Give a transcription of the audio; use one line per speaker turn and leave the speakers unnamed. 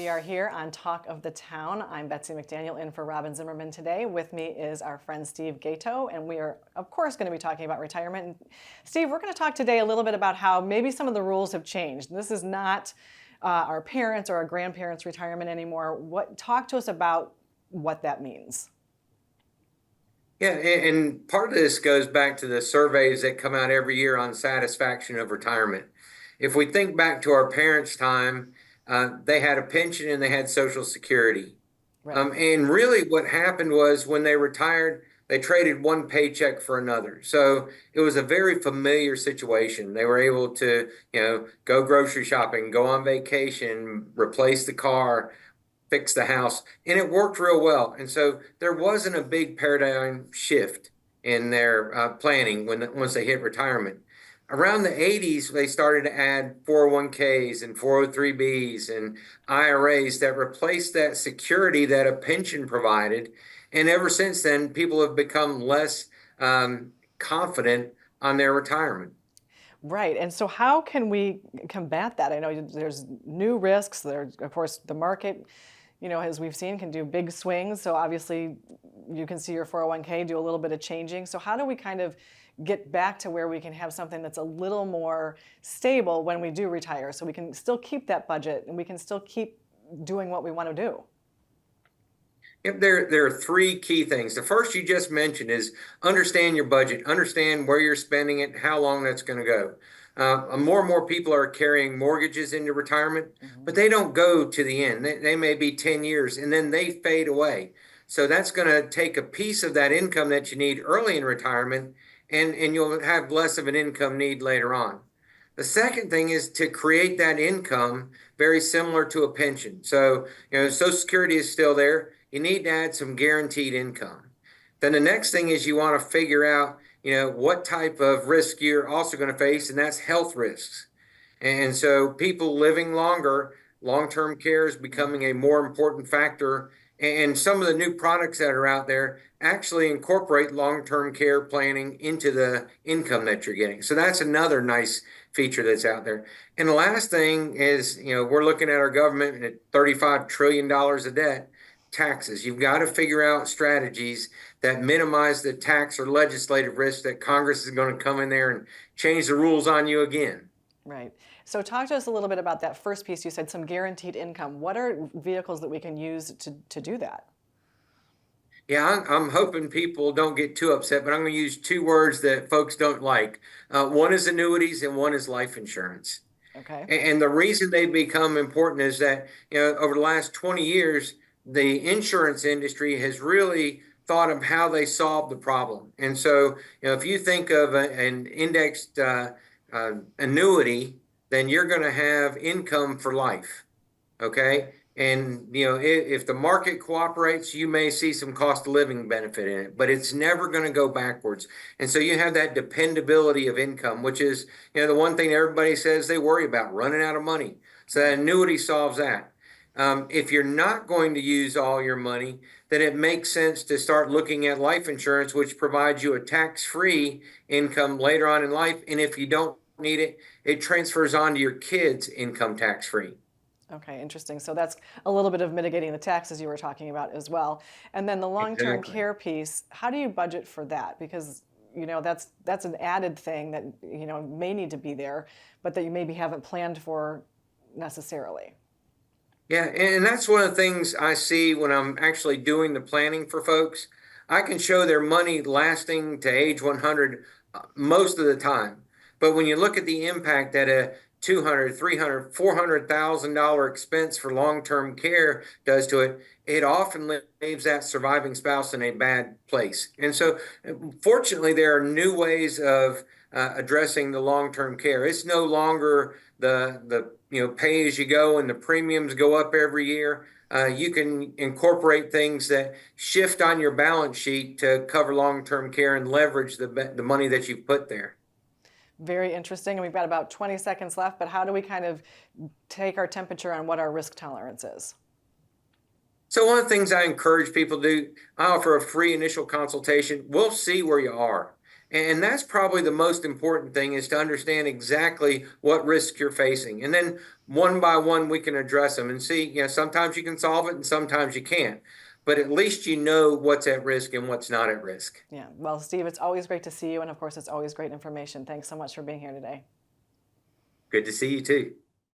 We are here on Talk of the Town. I'm Betsy McDaniel in for Robin Zimmerman today. With me is our friend Steve Gaito, and we are, of course, going to be talking about retirement. And Steve, we're going to talk today a little bit about how maybe some of the rules have changed. This is not our parents' or our grandparents' retirement anymore. Talk to us about what that means.
Yeah, and part of this goes back to the surveys that come out every year on satisfaction of retirement. If we think back to our parents' time, they had a pension and they had Social Security.
Right.
And really what happened was when they retired, they traded one paycheck for another. So it was a very familiar situation. They were able to, go grocery shopping, go on vacation, replace the car, fix the house, and it worked real well. And so there wasn't a big paradigm shift in their planning once they hit retirement. Around the 80s, they started to add 401ks and 403bs and IRAs that replaced that security that a pension provided. And ever since then, people have become less confident on their retirement.
Right. And so how can we combat that? I know there's new risks. There's, of course, the market, as we've seen, can do big swings. So obviously, you can see your 401k do a little bit of changing. So how do we kind of get back to where we can have something that's a little more stable when we do retire, so we can still keep that budget and we can still keep doing what we want to do?
Yep, there are three key things. The first you just mentioned is understand your budget, understand where you're spending it, how long that's going to go. More and more people are carrying mortgages into retirement, but they don't go to the end. They may be 10 years and then they fade away. So that's going to take a piece of that income that you need early in retirement, and you'll have less of an income need later on. The second thing is to create that income very similar to a pension. So, Social Security is still there. You need to add some guaranteed income. Then the next thing is you want to figure out, what type of risk you're also going to face, and that's health risks. And so people living longer, long-term care is becoming a more important factor. And some of the new products that are out there actually incorporate long-term care planning into the income that you're getting. So that's another nice feature that's out there. And the last thing is, we're looking at our government at $35 trillion of debt. Taxes. You've got to figure out strategies that minimize the tax or legislative risk that Congress is going to come in there and change the rules on you again.
Right. So talk to us a little bit about that first piece. You said some guaranteed income. What are vehicles that we can use to do that?
Yeah, I'm hoping people don't get too upset, but I'm going to use two words that folks don't like. One is annuities and one is life insurance.
Okay.
And the reason they become important is that, over the last 20 years, the insurance industry has really thought of how they solve the problem. And so, if you think of an indexed annuity, then you're going to have income for life. Okay. And, if the market cooperates, you may see some cost of living benefit in it, but it's never going to go backwards. And so you have that dependability of income, which is, the one thing everybody says they worry about, running out of money. So that annuity solves that. If you're not going to use all your money, then it makes sense to start looking at life insurance, which provides you a tax-free income later on in life. And if you don't need it, it transfers on to your kids' income tax-free.
Okay, interesting. So that's a little bit of mitigating the taxes you were talking about as well. And then the long-term care piece, how do you budget for that? Because that's an added thing that may need to be there, but that you maybe haven't planned for necessarily.
Yeah, and that's one of the things I see when I'm actually doing the planning for folks. I can show their money lasting to age 100 most of the time. But when you look at the impact that a $200,000, $300,000, $400,000 expense for long-term care does to it, it often leaves that surviving spouse in a bad place. And so, fortunately, there are new ways of addressing the long-term care. It's no longer the pay as you go and the premiums go up every year. You can incorporate things that shift on your balance sheet to cover long-term care and leverage the money that you've put there.
Very interesting. And we've got about 20 seconds left, but how do we kind of take our temperature on what our risk tolerance is?
So one of the things I encourage people to do, I offer a free initial consultation. We'll see where you are. And that's probably the most important thing, is to understand exactly what risk you're facing. And then one by one, we can address them and see, sometimes you can solve it and sometimes you can't. But at least you know what's at risk and what's not at risk.
Yeah. Well, Steve, it's always great to see you. And of course, it's always great information. Thanks so much for being here today.
Good to see you too.